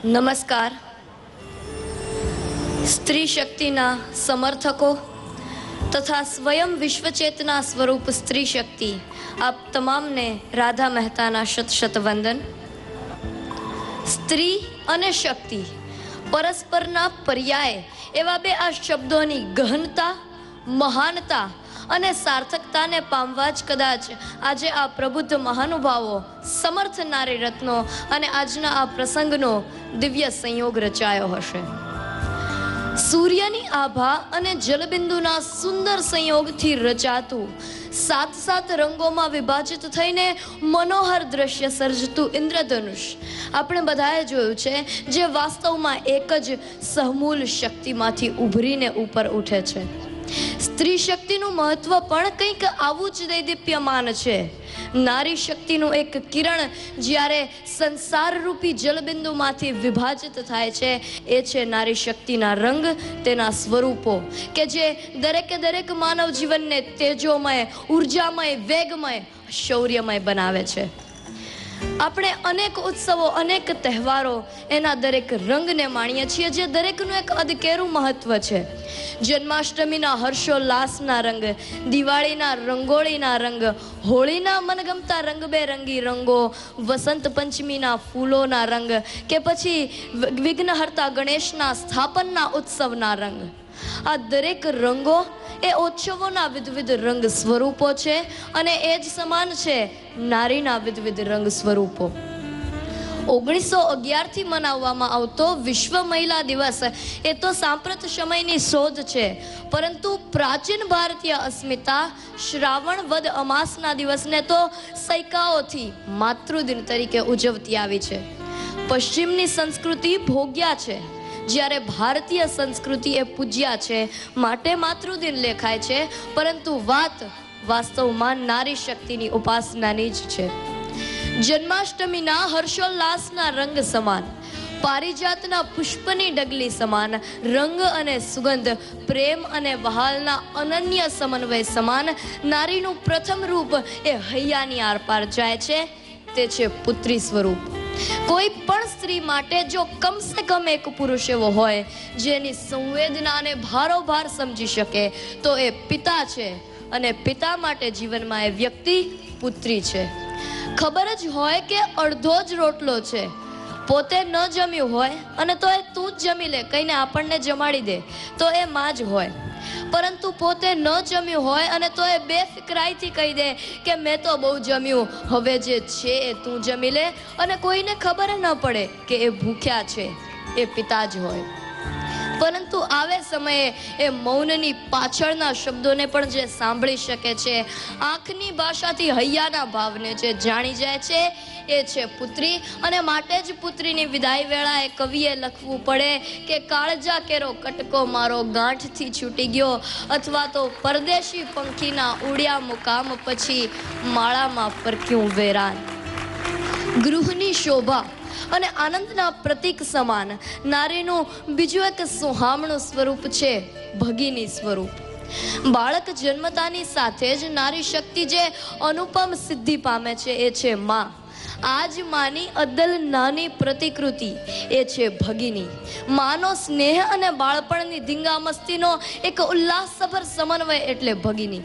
નમસ્કાર. સ્ત્રી શક્તિના સમર્થકો તથા સ્વયં વિશ્વચેતના સ્વરૂપ સ્ત્રી શક્તિ આપ તમામને રાધા મહેતાના શત શત વંદન. સ્ત્રી અને શક્તિ પરસ્પરના પર્યાય એવા બે આ શબ્દોની ગહનતા, મહાનતા અને સાર્થકતાને પામવા જ કદાચ આજે આ પ્રબુદ્ધ મહાનુભાવો, સમર્થ નારી રત્નો અને આજના આ પ્રસંગનો દિવ્ય સંયોગ રચાયો હશે. સૂર્યની આભા અને જલબિંદુના સુંદર સંયોગથી રચાતું, સાત સાત રંગોમાં વિભાજિત થઈને મનોહર દ્રશ્ય સર્જતું ઇન્દ્રધનુષ આપણે બધાએ જોયું છે, જે વાસ્તવમાં એક જ સહમૂલ શક્તિમાંથી ઉભરીને ઉપર ઉઠે છે. સ્ત્રી શક્તિનું મહત્વ પણ કંઈક આવું જ દૈદીપ્યમાન છે. નારી શક્તિનું એક કિરણ જ્યારે સંસાર રૂપી જલબિંદુમાંથી વિભાજિત થાય છે, એ છે નારી શક્તિના રંગ, તેના સ્વરૂપો કે જે દરેકે દરેક માનવ જીવનને તેજોમય, ઉર્જામય, વેગમય, શૌર્યમય બનાવે છે. આપણે અનેક ઉત્સવો, અનેક તહેવારો, એના દરેક રંગને માણીએ છીએ, જે દરેકનું એક અદકેરું મહત્વ છે. જન્માષ્ટમીના હર્ષોલ્લાસના રંગ, દિવાળીના રંગોળીના રંગ, હોળીના મનગમતા રંગબેરંગી રંગો, વસંત પંચમીના ફૂલોના રંગ કે પછી વિઘ્નહર્તા ગણેશના સ્થાપનના ઉત્સવના રંગ. આ દરેક રંગો એ ઉત્સવોના વિવિધ રંગ સ્વરૂપો છે અને એ જ સમાન છે નારીના વિવિધ રંગ સ્વરૂપો. 1911થી મનાવવામાં આવતો વિશ્વ મહિલા દિવસ એ તો સાંપ્રત સમયની શોધ છે, પરંતુ પ્રાચીન ભારતીય અસ્મિતા શ્રાવણ વદ અમાસના દિવસને તો સૈકાઓથી માતૃદિન તરીકે ઉજવતી આવી છે. પશ્ચિમની સંસ્કૃતિ ભોગ્યા છે, જ્યારે ભારતીય સંસ્કૃતિ એ પૂજ્યા છે, માટે માતૃદિન લેખાય છે, પરંતુ વાત વાસ્તવમાં નારી શક્તિની ઉપાસનાની જ છે. જન્માષ્ટમીના હર્ષોલ્લાસના રંગ સમાન, પારિજાતના પુષ્પની ડગલી સમાન, રંગ અને સુગંધ, પ્રેમ અને વહાલના અનન્ય સમન્વય સમાન નારીનું પ્રથમ રૂપ એ હૈયાની આરપાર જાય છે, તે છે પુત્રી સ્વરૂપ. કોઈ પણ સ્ત્રી માટે જો કમસે કમ એક પુરુષ એવો હોય જેની સંવેદનાને ભારોભાર સમજી શકે, તો એ પિતા છે, અને પિતા માટે જીવનમાં એ વ્યક્તિ પુત્રી છે. ખબર જ હોય કે અડધો જ રોટલો છે, પોતે ન જમ્યું હોય અને તો એ તું જ જમી લે કહીને આપણને જમાડી દે, તો એ માં જ હોય. પરંતુ પોતે ન જમ્યું હોય અને તો એ બેફિકરાઈથી કહી દે કે મેં તો બહુ જમ્યું, હવે જે છે એ તું જમી લે, અને કોઈને ખબર ન પડે કે એ ભૂખ્યા છે, એ પિતા જ હોય. પરંતુ આવે સમયે એ મૌનની પાછળના શબ્દોને પણ જે સાંભળી શકે છે, આંખની ભાષાથી હૈયાના ભાવને જે જાણી જાય છે, એ છે પુત્રી. અને માટે જ પુત્રીની વિદાય વેળાએ કવિએ લખવું પડે કે કાળજા કેરો કટકો મારો ગાંઠથી છૂટી ગયો, અથવા તો પરદેશી પંખીના ઉડ્યા મુકામ પછી માળામાં પરક્યું વેરાન. ગૃહની શોભા અને આનંદના પ્રતીક સમાન નારીનું બીજું એક સુહામણું સ્વરૂપ છે ભગિની સ્વરૂપ. બાળક જન્મતાની સાથે જ નારી શક્તિ જે અનુપમ સિદ્ધિ પામે છે, એ છે માં. આજ માની અદ્દલ નાની પ્રતિકૃતિ એ છે ભગિની. માનો સ્નેહ અને બાળપણની ધીંગામસ્તીનો એક ઉલ્લાસભર સમન્વય એટલે ભગિની.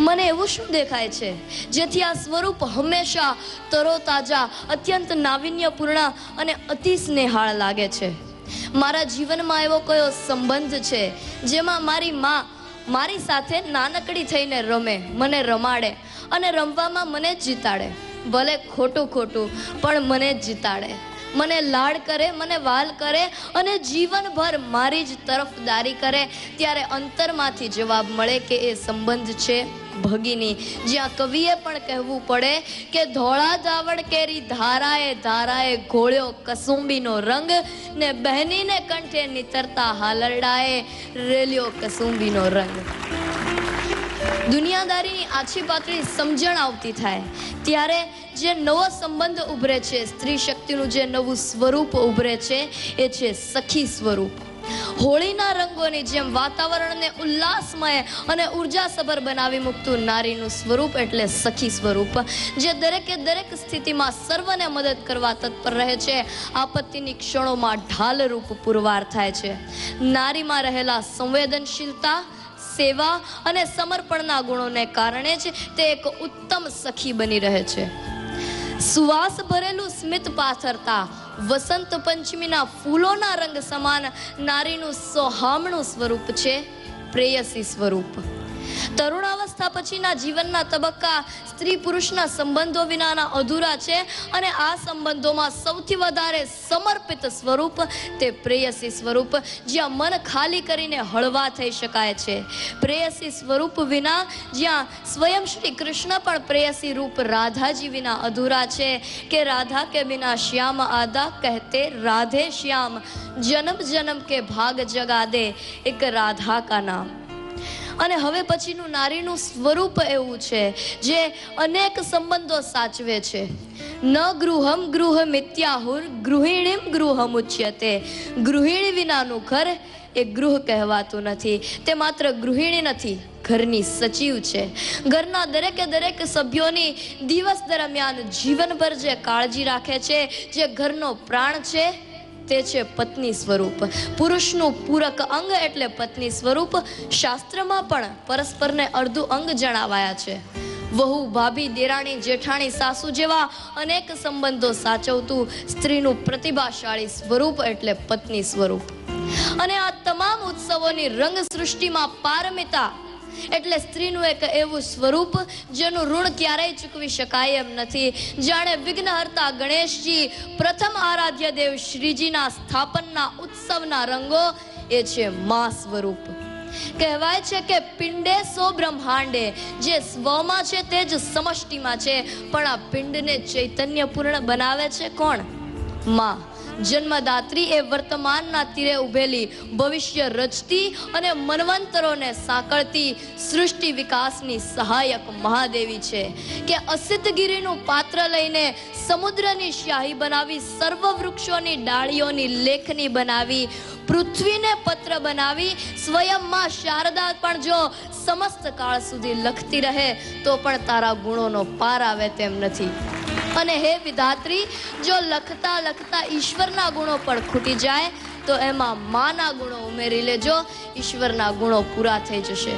મને એવું શું દેખાય છે જેથી આ સ્વરૂપ હંમેશા તરોતાજા, અત્યંત નાવીન્યપૂર્ણ અને અતિ સ્નેહાળ લાગે છે? મારા જીવનમાં એવો કયો સંબંધ છે જેમાં મારી માં મારી સાથે નાનકડી થઈને રમે, મને રમાડે અને રમવામાં મને જ જીતાડે? ભલે ખોટું ખોટું પણ મને જ જીતાડે, મને લાડ કરે, મને વાલ કરે અને જીવનભર મારી જ તરફદારી કરે. ત્યારે અંતરમાંથી જવાબ મળે કે એ સંબંધ છે ભગિની. જ્યાં કવિએ પણ કહેવું પડે કે ધોળા ધાવણ કેરી ધારાએ ધારાએ ઘોળ્યો કસુંબીનો રંગ, ને બહેનીને કંઠે નીતરતા હાલરડાએ રેલ્યો કસુંબીનો રંગ. દુનિયાદારીની આછી પાતળી સમજણ આવતી થાય ત્યારે જે નવો સંબંધ ઉભરે છે, સ્ત્રી શક્તિનું જે નવું સ્વરૂપ ઉભરે છે, એ છે સખી સ્વરૂપ. હોળીના રંગોની જેમ વાતાવરણને ઉલ્લાસમય અને ઉર્જાસભર બનાવી મૂકતું નારીનું સ્વરૂપ એટલે સખી સ્વરૂપ, જે દરેકે દરેક સ્થિતિમાં સર્વને મદદ કરવા તત્પર રહે છે, આપત્તિની ક્ષણોમાં ઢાલરૂપ પુરવાર થાય છે. નારીમાં રહેલા સંવેદનશીલતા, સેવા અને સમર્પણના ગુણોને કારણે જ તે એક ઉત્તમ સખી બની રહે છે. સુવાસ ભરેલું સ્મિત પાથરતા વસંત પંચમીના ફૂલોના રંગ સમાન નારીનું સોહામણું સ્વરૂપ છે પ્રેયસી સ્વરૂપ. તરુણાવસ્થા પછીના જીવનના તબક્કા સ્ત્રી પુરુષના સંબંધો વિનાના અધૂરા છે, અને આ સંબંધોમાં સૌથી વધારે સમર્પિત સ્વરૂપ તે પ્રેયસી સ્વરૂપ, જ્યાં મન ખાલી કરીને હળવા થઈ શકાય છે. પ્રેયસી સ્વરૂપ વિના જ્યાં સ્વયં શ્રી કૃષ્ણ પણ પ્રેયસી રૂપ રાધાજી વિના અધૂરા છે, કે રાધા કે બિના શ્યામ આદા કહેતે રાધે શ્યામ, જન્મ જન્મ કે ભાગ જગા દે એક રાધા કા નામ. અને હવે પછીનું નારીનું સ્વરૂપ એવું છે જે અનેક સંબંધો સાચવે છે. ન ગૃહમ ગૃહ મિત્યાહુર ગૃહિણીમ ગૃહમ ઉચ્યતે. ગૃહિણી વિનાનું ઘર એ ગૃહ કહેવાતું નથી. તે માત્ર ગૃહિણી નથી, ઘરની સચિવ છે. ઘરના દરેકે દરેક સભ્યોની દિવસ દરમિયાન જીવનભર જે કાળજી રાખે છે, જે ઘરનો પ્રાણ છે, તે છે પત્ની સ્વરૂપ. પુરુષનું પૂરક અંગ એટલે પત્ની સ્વરૂપ. શાસ્ત્રમાં પણ પરસ્પરને અર્ધું અંગ જણાવાયા છે. વહુ, ભાભી, દેરાણી, જેઠાણી, સાસુ જેવા અનેક સંબંધો સાચવતું સ્ત્રીનું પ્રતિભાશાળી સ્વરૂપ એટલે પત્ની સ્વરૂપ. અને આ તમામ ઉત્સવોની રંગ સૃષ્ટિમાં પારમિતા એટલે સ્ત્રીનું એક એવું સ્વરૂપ જેનું ઋણ ક્યારેય ચૂકવી શકાય એમ નથી. જાણે વિઘ્નહર્તા ગણેશજી પ્રથમ આરાધ્ય દેવ શ્રીજીના સ્થાપનના ઉત્સવના રંગો એ છે મા સ્વરૂપ. કહેવાય છે કે પિંડે સો બ્રહ્માંડે, જે સ્વમાં છે તે જ સમષ્ટિમાં છે, પણ આ પિંડને ચૈતન્યપૂર્ણ બનાવે છે કોણ? મા. જન્મદાત્રી એ વર્તમાનના તીરે ઉભેલી, ભવિષ્ય રચતી અને મનવંતરોને સાંકળતી સૃષ્ટિ વિકાસની સહાયક મહાદેવી છે. કે અસિદ્ધગીરીનું પાત્ર લઈને સમુદ્રની શાહી બનાવી, સર્વ વૃક્ષોની ડાળીઓની લેખની બનાવી, પૃથ્વીને પત્ર બનાવી, સ્વયં માં શારદા પણ જો સમસ્ત કાળ સુધી લખતી રહે તો પણ તારા ગુણોનો પાર આવે તેમ નથી. અને હે વિધાત્રી, જો લખતા લખતા ઈશ્વરના ગુણો પણ ખૂટી જાય તો એમાં માના ગુણો ઉમેરી લેજો, ઈશ્વરના ગુણો પૂરા થઈ જશે.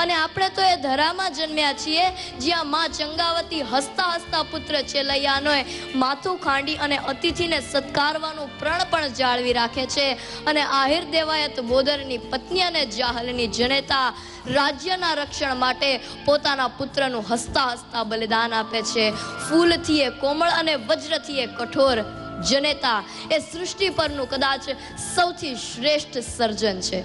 અને આપણે તો એ ધરામાં જન્મ્યા છીએ જ્યાં માં ચંગાવતી હસતા હસતા પુત્ર ચેલૈયાનોએ માથું ખાંડી અને અતિથિને સત્કારવાનું પ્રણ પણ જાળવી રાખે છે. અને આહિર દેવાયત બોદરની પત્ની અને જાહલની જનેતા રાજ્યના રક્ષણ માટે પોતાના પુત્રનું હસતા હસતા બલિદાન આપે છે. ફૂલથી એ કોમળ અને વજ્રથી એ કઠોર જનેતા એ સૃષ્ટિ પરનું કદાચ સૌથી શ્રેષ્ઠ સર્જન છે.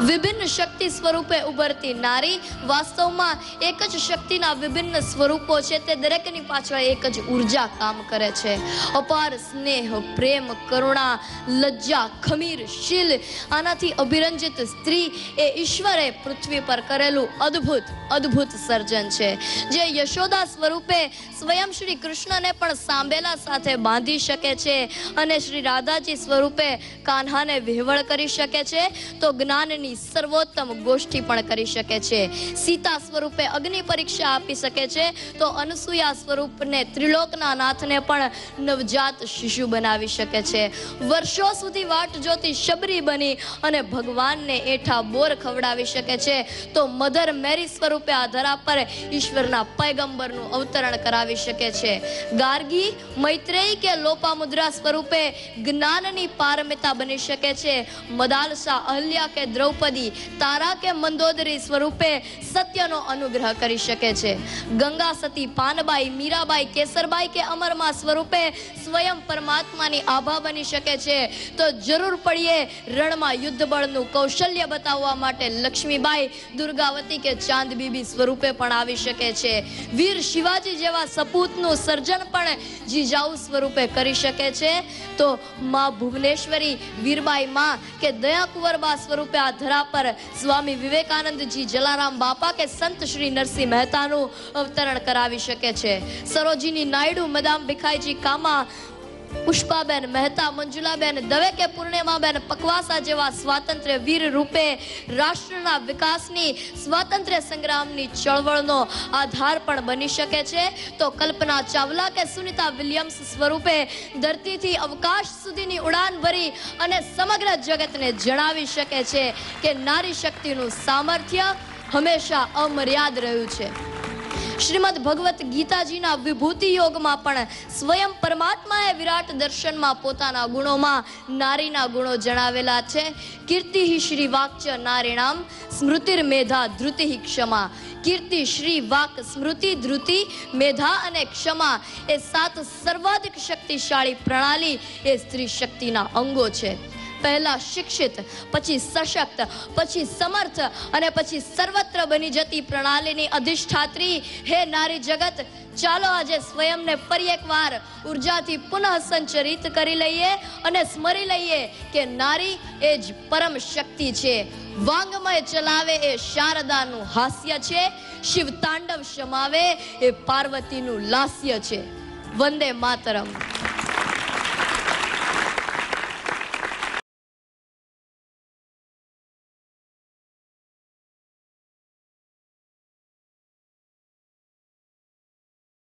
વિભિન્ન શક્તિ સ્વરૂપે ઉભરતી નારી વાસ્તવમાં એક જ શક્તિના વિભિન્ન સ્વરૂપો છે. તે દરેકની પાછળ એક જ ઉર્જા કામ કરે છે. અપાર સ્નેહ, પ્રેમ, કરુણા, લજ્જા, ખમીર, શીલ, આનાથી અભિરંજિત સ્ત્રી એ ઈશ્વરે પૃથ્વી પર કરેલું અદ્ભુત અદ્ભુત સર્જન છે, જે યશોદા સ્વરૂપે સ્વયં શ્રી કૃષ્ણને પણ સાંભેલા સાથે બાંધી શકે છે, અને શ્રી રાધાજી સ્વરૂપે કાન્હાને વિહવળ કરી શકે છે, તો જ્ઞાનની સર્વોત્તમ ગોષ્ઠી પણ કરી શકે છે. સીતા સ્વરૂપે અગ્નિ પરીક્ષા આપી શકે છે, તો અનસૂયા સ્વરૂપને ત્રિલોકના નાથને પણ નવજાત શિશુ બનાવી શકે છે. વર્ષો સુધી વાટ જોતી શબરી બની અને ભગવાનને એઠા બોર ખવડાવી શકે છે, તો મધર મેરી સ્વરૂપે આ ધરા પર ઈશ્વરના પૈગંબરનું અવતરણ કરાવી શકે છે. ગાર્ગી, મૈત્રેયી કે લોપામુદ્રા સ્વરૂપે જ્ઞાનની પારમિતા બની શકે છે. મદાલસા, અહલ્યા કે દ્રૌપદી, તારા કે મંદોદરી સ્વરૂપે સત્યનો અનુગ્રહ કરી શકે છે. ગંગા સતી, પાનબાઈ, મીરાબાઈ, કેસરબાઈ કે અમરમાં સ્વરૂપે સ્વયં પરમાત્માની આભા બની શકે છે. તો જરૂર પડીએ રણમાં યુદ્ધ બળનું કૌશલ્ય બતાવવા માટે લક્ષ્મીબાઈ, દુર્ગાવતી કે ચાંદ બીબી સ્વરૂપે પણ આવી શકે છે. વીર શિવાજી જેવા સપૂતનું સર્જન પણ જીજાઉ સ્વરૂપે કરી શકે છે. તો માં ભુવનેશ્વરી, વીરબાઈ માં કે દયા કુંવરબા સ્વરૂપે આ ધરા પર સ્વામી વિવેકાનંદજી, જલારામ બાપા કે સંત શ્રી નરસિંહ મહેતાનું અવતરણ કરાવી શકે છે. સરોજીની નાયડુ, મદામ ભીખાઈજી કામા, પુષ્પાબેન મહેતા, મંજુલાબેન દવે કે પૂર્ણિમાબેન પકવાસા જેવા સ્વાતંત્ર્ય વીર રૂપે રાષ્ટ્રના વિકાસની, સ્વાતંત્ર્ય સંગ્રામની ચળવળનો આધાર પણ બની શકે છે, તો કલ્પના ચાવલા કે સુનિતા વિલિયમ્સ સ્વરૂપે ધરતીથી અવકાશ સુધીની ઉડાન ભરી અને સમગ્ર જગતને જણાવી શકે છે કે નારી શક્તિનું સામર્થ્ય હંમેશા અમર્યાદ રહ્યું છે. શ્રીમદ ભગવત ગીતાજીના વિભૂતિ યોગમાં પણ સ્વયં પરમાત્માએ વિરાટ દર્શનમાં પોતાના ગુણોમાં નારીના ગુણો જણાવેલા છે. કીર્તિ શ્રી વાક્ય નારીણામ સ્મૃતિર મેધા ધૃતિ ક્ષમા. કીર્તિ, શ્રી, વાક, સ્મૃતિ, ધૃતિ, મેધા અને ક્ષમા એ 7 સર્વાધિક શક્તિશાળી પ્રણાલી એ સ્ત્રી શક્તિના અંગો છે. પહેલા શિક્ષિત, પછી સશક્ત, પછી સમર્થ અને પછી સર્વત્ર બની જતી પ્રણાલીની અધિષ્ઠાત્રી હે નારી જગત, ચાલો આજે સ્વયંને ફરી એકવાર ઉર્જાથી પુનઃ સંચરિત કરી લઈએ અને સ્મરી લઈએ કે નારી એ જ પરમ શક્તિ છે. વાંગમય ચલાવે એ શારદાનું હાસ્ય છે, શિવ તાંડવ શમાવે એ પાર્વતીનું લાસ્ય છે. વંદે માતરમ.